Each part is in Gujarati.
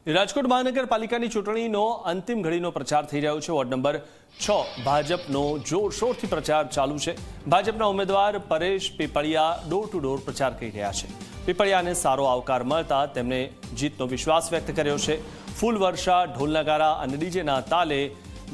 રાજકોટ મહાનગરપાલિકાની ચૂંટણીનો અંતિમ ઘડીનો પ્રચાર થઈ રહ્યો છે। વોર્ડ નંબર 6 ભાજપનો જોરશોરથી પ્રચાર ચાલુ છે। ભાજપના ઉમેદવાર Paresh Pipaliya door to door પ્રચાર કરી રહ્યા છે। પીપળિયાને સારો આવકાર મળતા તેમણે જીતનો વિશ્વાસ વ્યક્ત કર્યો છે। ફૂલ વર્ષા, ઢોલ નગારા અને ડીજેના તાલે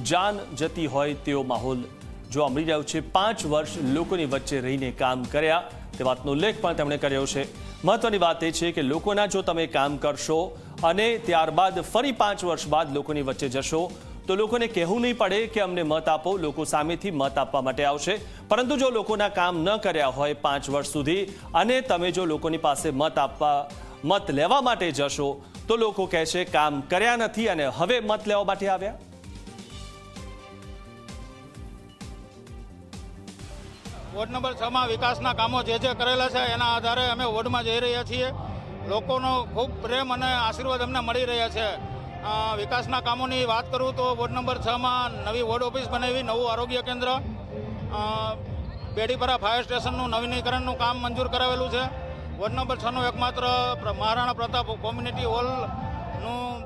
જાન જતી હોય તેવો માહોલ જોવા મળી રહ્યો છે। 5 વર્ષ લોકોની વચ્ચે રહીને કામ કર્યા તે વાતનો ઉલ્લેખ પણ તેમણે કર્યો છે। મહત્વની વાત એ છે કે લોકોના જો તમે કામ કરશો અને ત્યારબાદ ફરી 5 વર્ષ બાદ લોકોની વચ્ચે જશો તો લોકોને કહેવું નહીં પડે કે અમને મત આપો, લોકો સામેથી મત આપવા માટે આવશે। પરંતુ જો લોકોના કામ ન કર્યા હોય 5 વર્ષ સુધી અને તમે જો લોકોની પાસે મત લેવા માટે જશો તો લોકો કહેશે કામ કર્યા નથી અને હવે મત લેવા માટે આવ્યા। વોર્ડ નંબર 6 માં વિકાસના કામો જે કરેલા છે એના આધારે અમે વોર્ડમાં જઈ રહ્યા છીએ। લોકોનો ખૂબ પ્રેમ અને આશીર્વાદ અમને મળી રહ્યા છે। વિકાસના કામોની વાત કરું તો વોર્ડ નંબર 6 માં નવી વોર્ડ ઓફિસ બનાવી, નવું આરોગ્ય કેન્દ્ર, બેડીપરા ફાયર સ્ટેશનનું નવીનીકરણનું કામ મંજૂર કરાવેલું છે। વોર્ડ નંબર 6 નું એકમાત્ર મહારાણા પ્રતાપ કોમ્યુનિટી હોલનું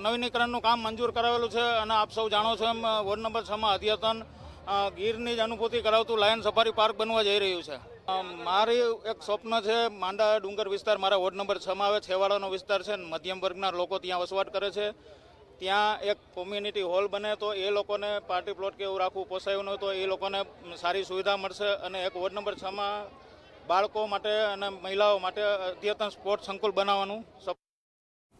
નવીનીકરણનું કામ મંજૂર કરાવેલું છે। અને આપ સૌ જાણો છો એમ વોર્ડ નંબર 6 માં અદ્યતન ગીરની જ અનુભૂતિ કરાવતું લાયન સફારી પાર્ક બનવા જઈ રહ્યું છે। મારી એક સ્વપ્ન છે, માંડા ડુંગર વિસ્તાર મારા વોર્ડ નંબર 6 માં આવે, છેવાડાનો વિસ્તાર છે, મધ્યમ વર્ગના લોકો ત્યાં વસવાટ કરે છે। ત્યાં એક કોમ્યુનિટી હોલ બને તો એ લોકોને પાર્ટી પ્લોટ કે એવું રાખવું પોસાયું ન હોય તો એ લોકોને સારી સુવિધા મળશે। અને એક વોર્ડ નંબર 6 માં બાળકો માટે અને મહિલાઓ માટે અદ્યતન સ્પોર્ટ્સ સંકુલ બનાવવાનું